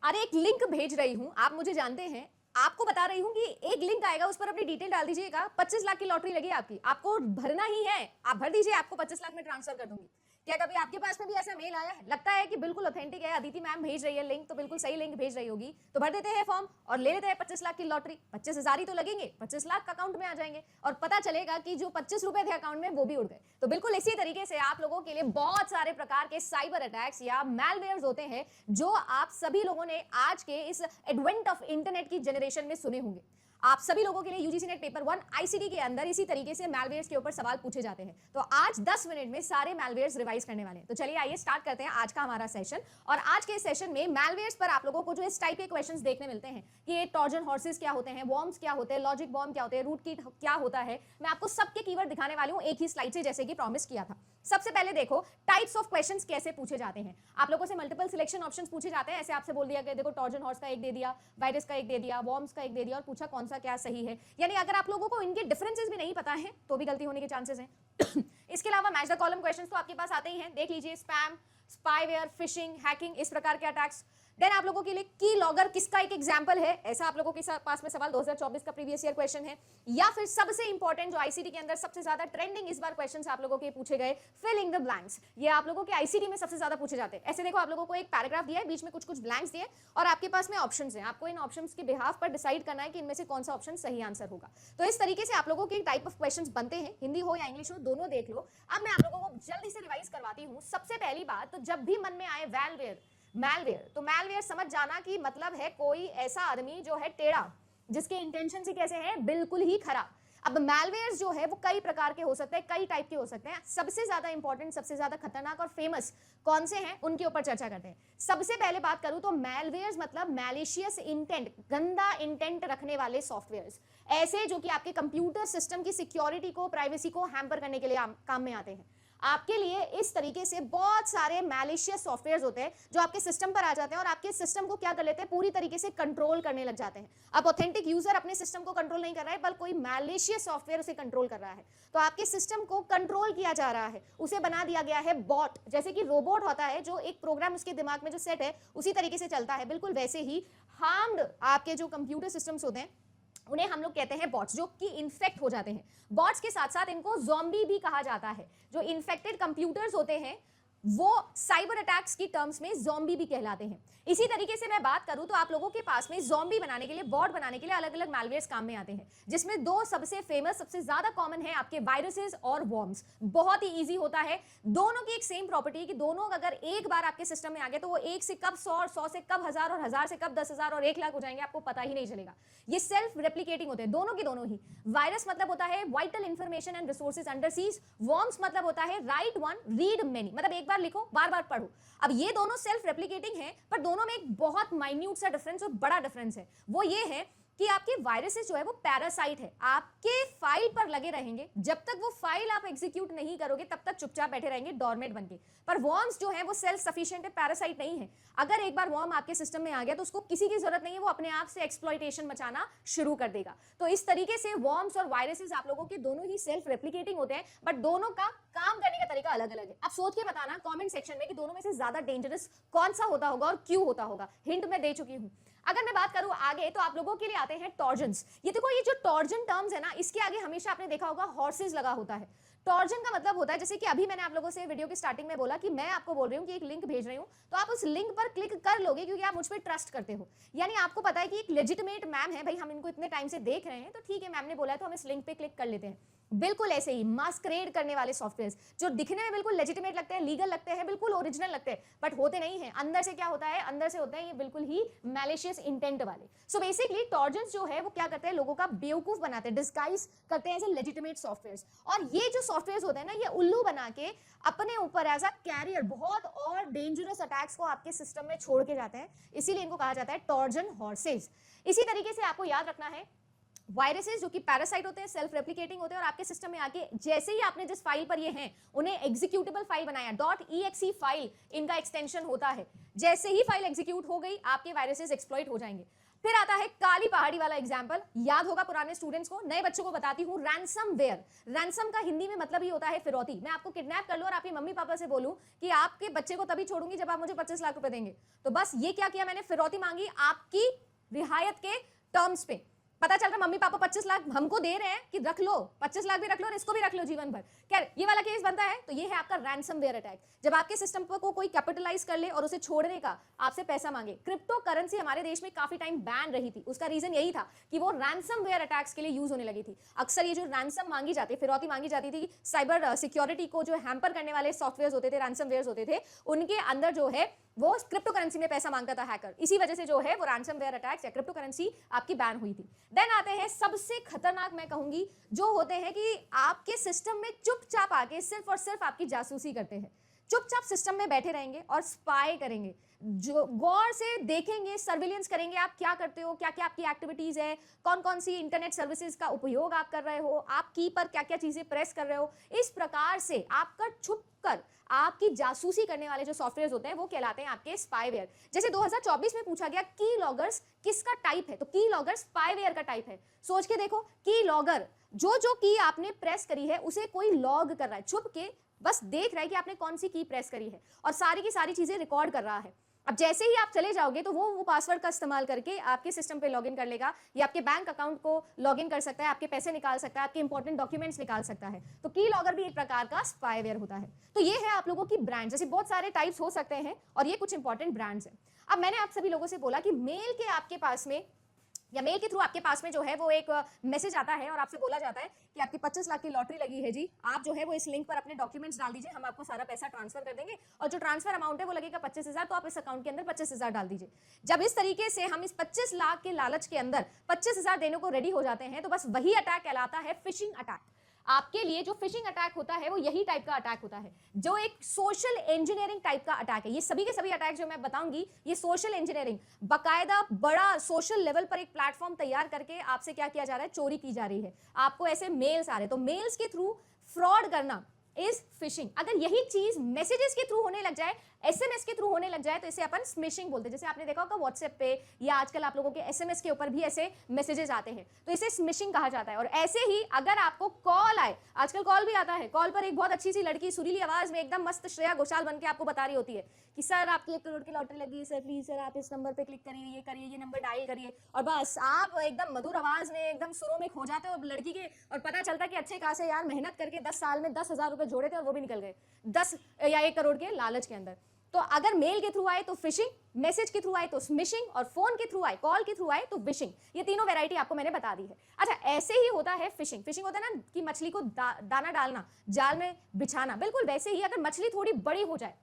अरे एक लिंक भेज रही हूँ, आप मुझे जानते हैं, आपको बता रही हूँ कि एक लिंक आएगा, उस पर अपनी डिटेल डाल दीजिएगा, 25 लाख की लॉटरी लगी आपकी, आपको भरना ही है, आप भर दीजिए, आपको 25 लाख में ट्रांसफर कर दूंगी। क्या कभी आपके पास में भी ऐसा मेल आया है? लगता है कि बिल्कुल ऑथेंटिक है, अदिति मैम भेज रही है लिंक, तो बिल्कुल सही लिंक भेज रही होगी, तो भर देते हैं फॉर्म और ले लेते हैं 25 लाख की लॉटरी। 25,000 ही तो लगेंगे, 25 लाख अकाउंट में आ जाएंगे और पता चलेगा कि जो 25 रुपए थे अकाउंट में वो भी उड़ गए। तो बिल्कुल इसी तरीके से आप लोगों के लिए बहुत सारे प्रकार के साइबर अटैक्स या मैलवेयर्स होते हैं जो आप सभी लोगों ने आज के इस एडवेंट ऑफ इंटरनेट की जनरेशन में सुने होंगे। आप सभी लोगों के लिए यूजीसी नेट पेपर 1 आईसीटी के अंदर इसी तरीके से मैलवेयर्स के ऊपर सवाल पूछे जाते हैं। तो आज 10 मिनट में सारे मैलवेयर्स रिवाइज करने वाले हैं। तो चलिए आइए स्टार्ट करते हैं आज का हमारा सेशन। और आज के सेशन में मैलवेयर्स पर आप लोगों को जो इस टाइप के क्वेश्चंस देखने मिलते हैं कि ये ट्रोजन हॉर्सेस क्या होते हैं, वॉर्म्स क्या होते हैं, लॉजिक बॉम्ब क्या होते हैं, रूट किट क्या होता है, मैं आपको सबके कीवर्ड दिखाने वाली हूं एक ही स्लाइड से, जैसे कि प्रॉमिस किया था। सबसे पहले देखो टाइप्स ऑफ क्वेश्चंस कैसे पूछे जाते हैं। आप लोगों से मल्टीपल सिलेक्शन ऑप्शंस पूछे जाते हैं, ऐसे आपसे बोल दिया गया देखो ट्रोजन हॉर्स का एक दे दिया, वायरस का एक दे दिया, वॉर्म्स का एक दे दिया और पूछा कौन सा क्या सही है। यानी अगर आप लोगों को इनके डिफरेंसेस भी नहीं पता है तो भी गलती होने के चांसेस हैं। इसके अलावा मैच द कॉलम क्वेश्चंस तो आपके पास आते ही हैं, देख लीजिए, स्पैम, स्पाईवेयर, फिशिंग, हैकिंग, इस प्रकार के अटैक्स। देन आप लोगों के लिए की लॉगर किसका एक एग्जांपल है, ऐसा आप लोगों के पास में सवाल 2024 का प्रीवियस ईयर क्वेश्चन है। या फिर सबसे इंपॉर्टेंट जो आईसीटी के अंदर सबसे ज्यादा ट्रेंडिंग इस बार क्वेश्चंस आप लोगों के पूछे गए, फिलिंग द ब्लैंक्स। ये आप लोगों के आईसीटी में सबसे ज्यादा पूछे जाते हैं। ऐसे देखो आप लोगों को एक पैराग्राफ दिया है, बीच में कुछ कुछ ब्लैंक्स दिए और आपके पास में ऑप्शंस हैं, आपको इन ऑप्शंस के बिहाफ पर डिसाइड करना है कि इनमें से कौन सा ऑप्शन सही आंसर होगा। तो इस तरीके से आप लोगों के टाइप ऑफ क्वेश्चंस बनते हैं, हिंदी हो या इंग्लिश हो, दोनों देख लो। अब मैं आप लोगों को जल्दी से रिवाइज करवाती हूँ। सबसे पहली बात, तो जब भी मन में आए मैलवेयर, तो मैलवेयर समझ जाना कि मतलब है कोई ऐसा आदमी जो है टेढ़ा, जिसके इंटेंशन से कैसे है, बिल्कुल ही खराब। अब मैलवेयर जो है वो कई प्रकार के हो सकते हैं, कई टाइप के हो सकते हैं। सबसे ज्यादा इंपॉर्टेंट, सबसे ज्यादा खतरनाक और फेमस कौन से हैं उनके ऊपर चर्चा करते हैं। सबसे पहले बात करूं तो मैलवेयर्स मतलब मैलिशियस इंटेंट, गंदा इंटेंट रखने वाले सॉफ्टवेयर्स, ऐसे जो कि आपके कंप्यूटर सिस्टम की सिक्योरिटी को, प्राइवेसी को हैम्पर करने के लिए काम में आते हैं। आपके लिए इस तरीके से बहुत सारे मैलिशियस सॉफ्टवेयर्स होते हैं जो आपके सिस्टम पर आ जाते हैं और आपके सिस्टम को क्या कर लेते हैं, पूरी तरीके से कंट्रोल करने लग जाते हैं। अब ऑथेंटिक यूजर अपने सिस्टम को कंट्रोल नहीं कर रहा है, बल्कि कोई मैलिशियस सॉफ्टवेयर उसे कंट्रोल कर रहा है। तो आपके सिस्टम को कंट्रोल किया जा रहा है, उसे बना दिया गया है बॉट। जैसे कि रोबोट होता है, जो एक प्रोग्राम उसके दिमाग में जो सेट है उसी तरीके से चलता है, बिल्कुल वैसे ही हार्म्ड आपके जो कंप्यूटर सिस्टम्स होते हैं उन्हें हम लोग कहते हैं बॉट्स, जो कि इन्फेक्ट हो जाते हैं। बॉट्स के साथ साथ इनको ज़ॉम्बी भी कहा जाता है। जो इन्फेक्टेड कंप्यूटर्स होते हैं वो साइबर अटैक्स की टर्म्स में ज़ॉम्बी भी कहलाते हैं। इसी तरीके से मैं बात करूं तो आप लोगों के पास में ज़ॉम्बी बनाने के लिए, बॉट बनाने के लिए अलग अलग मैलवेयर्स काम में आते हैं, जिसमें दो सबसे फेमस, सबसे ज्यादा कॉमन है आपके वायरसेस और वॉर्म्स। बहुत ही इजी होता है, दोनों की एक सेम प्रॉपर्टी कि दोनों अगर एक बार आपके सिस्टम में आ गए तो वो एक से कब 100 और 100 से कब 1000 और 1000 से कब 10,000 और 1 लाख हो जाएंगे, आपको पता ही नहीं चलेगा। ये सेल्फ रेप्लिकेटिंग होते हैं दोनों के दोनों ही। वायरस मतलब होता है vital information and resources under seize, worms मतलब होता है राइट वन रीड मेनी, मतलब एक बार लिखो बार बार पढ़ो। अब ये दोनों सेल्फ रेप्लिकेटिंग है, पर दोनों में एक बहुत माइन्यूट सा डिफरेंस और बड़ा डिफरेंस है। वो ये है कि आपके वायरसेस जो है वो पैरासाइट है, आपके फाइल पर लगे रहेंगे, जब तक वो फाइल आप एग्जीक्यूट नहीं करोगे तब तक चुपचाप बैठे रहेंगे डोरमेट बनके। पर वॉर्म्स जो है वो सेल्फ सफिशिएंट है, पैरासाइट नहीं है। अगर एक बार वॉर्म आपके सिस्टम में आ गया तो उसको किसी की जरूरत नहीं है, वो अपने आप से एक्सप्लॉइटेशन मचाना शुरू कर देगा। तो इस तरीके से वॉर्म्स और वायरसेस आप लोगों के दोनों ही सेल्फ रेप्लिकेटिंग होते हैं, बट दोनों का काम करने का तरीका अलग अलग है। आप सोच के बताना कमेंट सेक्शन में कि दोनों में से ज्यादा डेंजरस कौन सा होता होगा और क्यों होता होगा। हिंट मैं दे चुकी हूं। अगर मैं बात करूं आगे तो आप लोगों के लिए आते हैं टॉर्जन्स। ये देखो, ये जो टॉर्जन टर्म्स है ना, इसके आगे हमेशा आपने देखा होगा हॉर्सेस लगा होता है। टॉर्जन का मतलब होता है, जैसे कि अभी मैंने आप लोगों से वीडियो की स्टार्टिंग में बोला कि मैं आपको बोल रही हूँ कि एक लिंक भेज रही हूँ, तो आप उस लिंक पर क्लिक कर लोगे क्योंकि आप मुझ पर ट्रस्ट करते हो। यानी आपको पता है कि एक लेजिटिमेट मैम है, भाई हम इनको इतने टाइम से देख रहे हैं, तो ठीक है मैम ने बोला है तो हम इस लिंक पे क्लिक कर लेते हैं। बिल्कुल ऐसे ही मास्करेड करने वाले सॉफ्टवेयर्स जो दिखने में बिल्कुल लेजिटिमेट लगते हैं, लीगल लगते हैं, बिल्कुल ओरिजिनल लगते हैं, बट होते नहीं हैं। अंदर से क्या होता है, अंदर से होते हैं ये बिल्कुल ही मैलिशियस इंटेंट वाले। सो बेसिकली टॉर्जन्स जो है वो क्या करते हैं, लोगों का बेवकूफ बनाते हैं, डिस्गाइज करते हैं एज ए लेजिटिमेट सॉफ्टवेयर्स। और ये जो सॉफ्टवेयर्स होते हैं ना, ये उल्लू बना के अपने ऊपर एज अ कैरियर बहुत और डेंजरस अटैक्स को आपके सिस्टम में छोड़ के जाते हैं, इसीलिए इनको कहा जाता है टॉर्जन हॉर्सेस। इसी तरीके से आपको याद रखना है वायरसेस जो कि पैरासाइट होते हैं, सेल्फ रेप्लिकेटिंग होते हैं, और आपके सिस्टम में आके जैसे ही आपने जिस फाइल पर ये हैं उन्हें एग्जीक्यूटेबल फाइल बनाया, .exe फाइल इनका एक्सटेंशन होता है, जैसे ही फाइल एग्जीक्यूट हो गई आपके वायरसेस एक्सप्लॉइट हो जाएंगे। फिर आता है काली पहाड़ी वाला एग्जाम्पल, याद होगा पुराने स्टूडेंट्स को, नए बच्चों को बताती हूँ, रैंसमवेयर। रैंसम का हिंदी में मतलब ही होता है फिरौती। मैं आपको किडनैप कर लूं और आपके मम्मी पापा से बोलूं कि आपके बच्चे को तभी छोड़ूंगी जब आप मुझे 25 लाख रुपए देंगे, तो बस ये क्या किया मैंने, फिरौती मांगी आपकी रिहायत के टर्म्स पे। पता चल रहा मम्मी पापा 25 लाख हमको दे रहे हैं कि रख लो, 25 लाख भी रख लो और इसको भी रख लो जीवन भर। खैर ये वाला केस बनता है, तो ये है आपका रैंसमवेयर अटैक, जब आपके सिस्टम को कोई कैपिटलाइज कर ले और उसे छोड़ने का आपसे पैसा मांगे। क्रिप्टो करेंसी हमारे देश में काफी टाइम बैन रही थी, उसका रीजन यही था कि वो रैंसमवेयर अटैक्स के लिए यूज होने लगी थी। अक्सर ये जो रैंसम मांगी जाती है, फिरौती मांगी जाती थी, साइबर सिक्योरिटी को जो हैम्पर करने वाले सॉफ्टवेयर होते थे, रैंसमवेयर होते थे, उनके अंदर जो है वो क्रिप्टो करेंसी में पैसा मांगता था हैकर। इसी वजह से जो है वो रैंसमवेयर अटैक्स या क्रिप्टो करेंसी आपकी बैन हुई थी। देन आते हैं सबसे खतरनाक, मैं कहूंगी, जो होते हैं कि आपके सिस्टम में चुपचाप आके सिर्फ और सिर्फ आपकी जासूसी करते हैं। चुपचाप सिस्टम में बैठे रहेंगे और स्पाई करेंगे, जो गौर से देखेंगे, सर्विलेंस करेंगे आप क्या करते हो, क्या क्या आपकी एक्टिविटीज है, कौन कौन सी इंटरनेट सर्विसेज का उपयोग आप कर रहे हो, आप की पर क्या क्या चीजें प्रेस कर रहे हो। इस प्रकार से आपका छुप कर आपकी जासूसी करने वाले जो सॉफ्टवेयर होते हैं वो कहलाते हैं आपके स्पाईवेयर। जैसे 2024 में पूछा गया की लॉगर्स किसका टाइप है, तो की लॉगर स्पाईवेयर का टाइप है। सोच के देखो, की लॉगर जो जो की आपने प्रेस करी है उसे कोई लॉग कर रहा है, छुप के बस देख रहा है कि आपने कौन सी की प्रेस करी है और सारी की सारी चीजें रिकॉर्ड कर रहा है। अब जैसे ही आप चले जाओगे तो वो पासवर्ड का इस्तेमाल करके आपके सिस्टम पे लॉगिन कर लेगा, या आपके बैंक अकाउंट को लॉगिन कर सकता है, आपके पैसे निकाल सकता है, आपके इंपॉर्टेंट डॉक्यूमेंट्स निकाल सकता है। तो की लॉगर भी एक प्रकार का स्पाईवेयर होता है। तो ये है आप लोगों की ब्रांड, जैसे बहुत सारे टाइप्स हो सकते हैं और ये कुछ इंपॉर्टेंट ब्रांड्स हैं। अब मैंने आप सभी लोगों से बोला कि मेल के आपके पास में या मेल के थ्रू आपके पास में जो है वो एक मैसेज आता है और आपसे बोला जाता है कि आपकी 25 लाख की लॉटरी लगी है जी, आप जो है वो इस लिंक पर अपने डॉक्यूमेंट्स डाल दीजिए, हम आपको सारा पैसा ट्रांसफर कर देंगे और जो ट्रांसफर अमाउंट है वो लगेगा 25,000, तो आप इस अकाउंट के अंदर 25,000 डाल दीजिए। जब इस तरीके से हम इस 25 लाख के लालच के अंदर 25,000 देने को रेडी हो जाते हैं, तो बस वही अटैक कहलाता है फिशिंग अटैक। आपके लिए जो फिशिंग अटैक होता है वो यही टाइप का अटैक होता है, जो एक सोशल इंजीनियरिंग टाइप का अटैक है। ये सभी के सभी अटैक जो मैं बताऊंगी ये सोशल इंजीनियरिंग, बकायदा बड़ा सोशल लेवल पर एक प्लेटफॉर्म तैयार करके आपसे क्या किया जा रहा है, चोरी की जा रही है। आपको ऐसे मेल्स आ रहे हैं, तो मेल्स के थ्रू फ्रॉड करना इज फिशिंग। अगर यही चीज मैसेजेस के थ्रू होने लग जाए, एसएमएस के थ्रू होने लग जाए, तो इसे अपन स्मिशिंग बोलते हैं। जैसे आपने देखा होगा व्हाट्सएप पे या आजकल आप लोगों के एसएमएस के ऊपर भी ऐसे मैसेजेस आते हैं, तो इसे स्मिशिंग कहा जाता है। और ऐसे ही अगर आपको कॉल आए, आजकल कॉल भी आता है, कॉल पर एक बहुत अच्छी सी लड़की सुरीली आवाज में एकदम मस्त श्रेया घोषाल बन के आपको बता रही होती है कि सर आपकी 1 करोड़ की लॉटरी लगी है सर, प्लीज सर आप इस नंबर पे क्लिक करिए, ये करिए, ये नंबर डायल करिए, और बस आप एकदम मधुर आवाज में एकदम सुरों में खो जाते हो लड़की के, और पता चलता है कि अच्छे खासे यार मेहनत करके 10 साल में 10,000 रुपए जोड़े थे और वो भी निकल गए 10 या 1 करोड़ के लालच के अंदर। तो अगर मेल के थ्रू आए तो फिशिंग, मैसेज के थ्रू आए तो स्मिशिंग, और फोन के थ्रू आए, कॉल के थ्रू आए तो विशिंग। ये तीनों वैरायटी आपको मैंने बता दी है। अच्छा, ऐसे ही होता है फिशिंग। फिशिंग होता है ना कि मछली को दाना डालना, जाल में बिछाना, बिल्कुल वैसे ही अगर मछली थोड़ी बड़ी हो जाए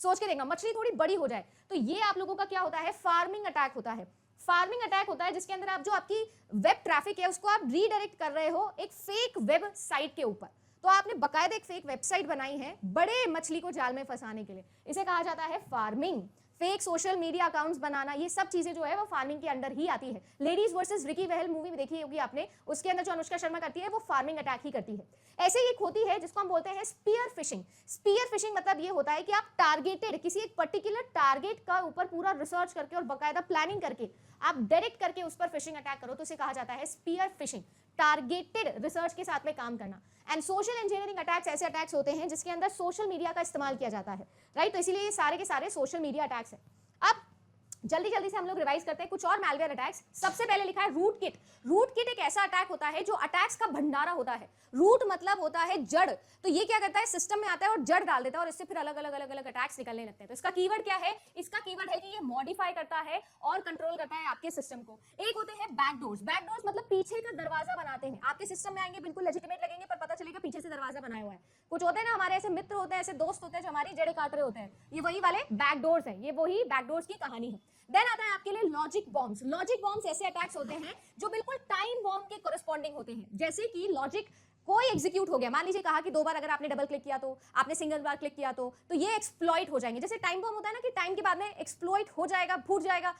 सोच के देखना, मछली थोड़ी बड़ी हो जाए तो ये आप लोगों का क्या होता है, फार्मिंग अटैक होता है। फार्मिंग अटैक होता है जिसके अंदर आप जो आपकी वेब ट्रैफिक है उसको आप रीडायरेक्ट कर रहे हो एक फेक वेब साइट के ऊपर। तो आपने बकायदा एक फेक वेबसाइट बनाई है बड़े मछली को जाल में फंसाने के लिए, इसे कहा जाता है farming. Fake social media accounts बनाना, ये सब चीजें जो है वो फार्मिंग के अंडर ही आती है। लेडीज वर्सेस रिकी वहल मूवी में देखी होगी आपने, उसके अंदर जो अनुष्का शर्मा करती है वो फार्मिंग अटैक ही करती है। ऐसे ही एक होती है जिसको हम बोलते हैं स्पीयर फिशिंग। स्पीयर फिशिंग मतलब ये होता है कि आप टारगेटेड किसी एक पर्टिकुलर टारगेट का ऊपर पूरा रिसर्च करके और बकायदा प्लानिंग करके आप डायरेक्ट करके उस पर फिशिंग अटैक करो, तो इसे कहा जाता है स्पीयर फिशिंग। टारगेटेड रिसर्च के साथ में काम करना। एंड सोशल इंजीनियरिंग अटैक्स ऐसे अटैक्स होते हैं जिसके अंदर सोशल मीडिया का इस्तेमाल किया जाता है, राइट। तो इसीलिए ये सारे के सारे सोशल मीडिया अटैक्स हैं। अब जल्दी जल्दी से हम लोग रिवाइज करते हैं कुछ और मैलवेयर अटैक्स। सबसे पहले लिखा है रूट किट। रूट किट एक ऐसा अटैक होता है जो अटैक्स का भंडारा होता है। रूट मतलब होता है जड़, तो ये क्या करता है, सिस्टम में आता है और जड़ डाल देता है और इससे फिर अलग अलग अलग अलग अटैक्स निकलने लगते हैं। तो इसका कीवर्ड क्या है, इसका कीवर्ड है कि ये मॉडिफाई करता है और कंट्रोल करता है आपके सिस्टम को। एक होते हैं बैकडोर्स। बैकडोर्स मतलब पीछे का दरवाजा बनाते हैं, आपके सिस्टम में आएंगे बिल्कुल लेजिटिमेट लगेंगे पर पता चलेगा पीछे से दरवाजा बनाया हुआ है। कुछ होते हैं ना हमारे ऐसे मित्र होते हैं, ऐसे दोस्त होते हैं जो हमारी जड़ें काट रहे होते हैं, ये वही वाले बैकडोर्स हैं, ये वही बैकडोर्स की कहानी है। देन आता है आपके लिए लॉजिक बॉम्ब्स। लॉजिक बॉम्ब्स ऐसे अटैक्स होते हैं जो बिल्कुल टाइम बॉम्ब के कोरेस्पॉन्डिंग होते हैं। जैसे कि लॉजिक कोई एग्जीक्यूट हो गया, मान लीजिए कहा कि 2 बार अगर आपने डबल क्लिक किया तो, आपने सिंगल बार क्लिक किया तो ये एक्सप्लॉइट हो जाएंगे। जैसे टाइम बॉम्ब होता है ना कि टाइम के बाद में एक्सप्लॉइट हो जाएगा, फूट जाएगा।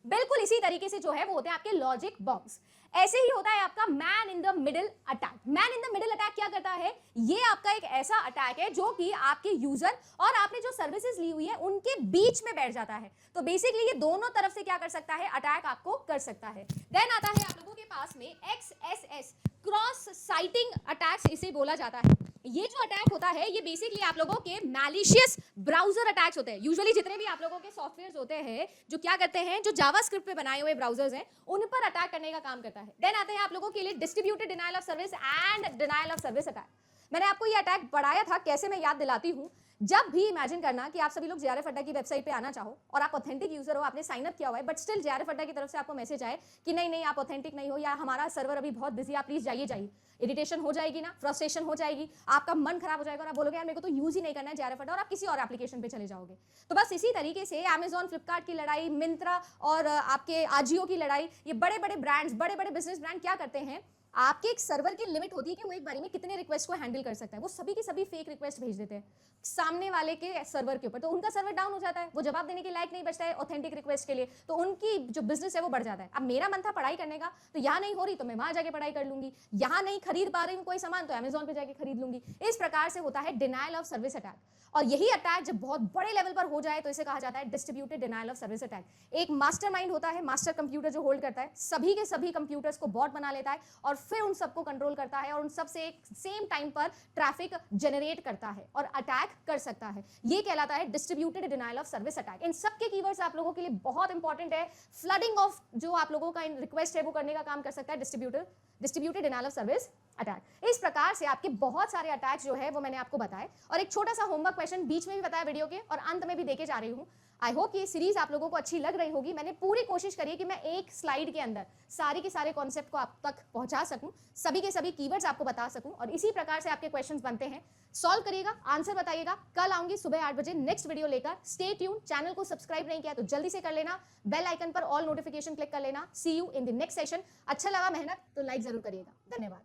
बिल्कुल इसी तरीके से जो है वो होते हैं आपके लॉजिक बॉम्ब्स। ऐसे ही होता है आपका man in the middle attack. Man in the middle attack क्या करता है, ये आपका एक ऐसा अटैक है जो कि आपके यूजर और आपने जो सर्विसेज ली हुई है उनके बीच में बैठ जाता है। तो बेसिकली ये दोनों तरफ से क्या कर सकता है, अटैक आपको कर सकता है। देन आता है आप लोगों के पास में XSS, क्रॉस साइटिंग अटैक्स इसे बोला जाता है। ये जो अटैक होता है ये बेसिकली आप लोगों के मैलिशियस ब्राउजर अटैक्स होते हैं। यूजुअली जितने भी आप लोगों के सॉफ्टवेयर्स होते हैं जो क्या करते हैं, जो जावास्क्रिप्ट पे बनाए हुए ब्राउजर्स हैं उन पर अटैक करने का काम करता है। देन आते हैं आप लोगों के लिए distributed denial of service and denial of service attack. मैंने आपको ये अटैक पढ़ाया था, कैसे मैं याद दिलाती हूँ। जब भी इमेजिन करना कि आप सभी लोग जेआरएफ अड्डा की वेबसाइट पे आना चाहो और आप ऑथेंटिक यूजर हो, आपने साइन अप किया हुआ है, बट स्टिल जेआरएफ अड्डा की तरफ से आपको मैसेज आए कि नहीं नहीं आप ऑथेंटिक नहीं हो या हमारा सर्वर अभी बहुत बिजी, आप प्लीज जाइए। इरिटेशन हो जाएगी ना, फ्रस्ट्रेशन हो जाएगी, आपका मन खराब हो जाएगा और आप बोलोगे यार मेरे को तो यूज ही नहीं करना है जेआरएफ अड्डा, और आप किसी और एप्लीकेशन पे चले जाओगे। तो बस इसी तरीके से अमेजॉन, फ्लिपकार्ट की लड़ाई, मिंत्रा और आपके आजियो की लड़ाई, ये बड़े बड़े ब्रांड्स, बड़े बड़े बिजनेस ब्रांड क्या करते हैं, आपके एक सर्वर की लिमिट होती है कि वो एक बारी में कितने रिक्वेस्ट को हैंडल कर सकता है। वो सभी के सभी फेक रिक्वेस्ट भेज देते हैं सामने वाले के सर्वर के ऊपर, तो उनका सर्वर डाउन हो जाता है, वो जवाब देने के लायक नहीं बचता है ऑथेंटिक रिक्वेस्ट के लिए, तो उनकी जो बिजनेस है वो बढ़ जाता है। अब मेरा मन था पढ़ाई करने का, तो यहाँ नहीं हो रही तो मैं वहां जाके पढ़ाई कर लूंगी, यहाँ नहीं खरीद पा रही हूँ कोई सामान तो अमेजॉन पे जाके खरीद लूंगी। इस प्रकार से होता है डिनायल ऑफ सर्विस अटैक। और यही अटैक जब बहुत बड़े लेवल पर हो जाए तो इसे कहा जाता है distributed denial of service attack. एक मास्टरमाइंड होता है, मास्टर कंप्यूटर जो होल्ड करता है सभी के सभी कंप्यूटर्स को बॉट बना लेता है और फिर उन सबको कंट्रोल करता है और उन सब से एक सेम टाइम पर ट्रैफिक जनरेट करता है और अटैक कर सकता है। ये कहलाता है distributed denial of service attack. इन सब के कीवर्ड्स आप लोगों के लिए बहुत इंपॉर्टेंट है। फ्लडिंग ऑफ जो आप लोगों का रिक्वेस्ट है वो करने का काम कर सकता है distributed denial of service attack. इस प्रकार से आपके बहुत सारे अटैक जो है वो मैंने आपको बताए और एक छोटा सा होमवर्क क्वेश्चन बीच में भी बताया वीडियो के और अंत में भी देके जा रही हूँ। आई होप ये सीरीज आप लोगों को अच्छी लग रही होगी। मैंने पूरी कोशिश करी है कि मैं एक स्लाइड के अंदर सारे के सारे कॉन्सेप्ट को आप तक पहुंचा सकूं, सभी के सभी कीवर्ड्स आपको बता सकूं और इसी प्रकार से आपके क्वेश्चंस बनते हैं। सॉल्व करिएगा, आंसर बताइएगा। कल आऊंगी सुबह 8 बजे नेक्स्ट वीडियो लेकर। Stay tune. चैनल को सब्सक्राइब नहीं किया तो जल्दी से कर लेना, बेल आइकन पर ऑल नोटिफिकेशन क्लिक कर लेना। See you in the next session. अच्छा लगा मेहनत तो लाइक जरूर करिएगा। धन्यवाद।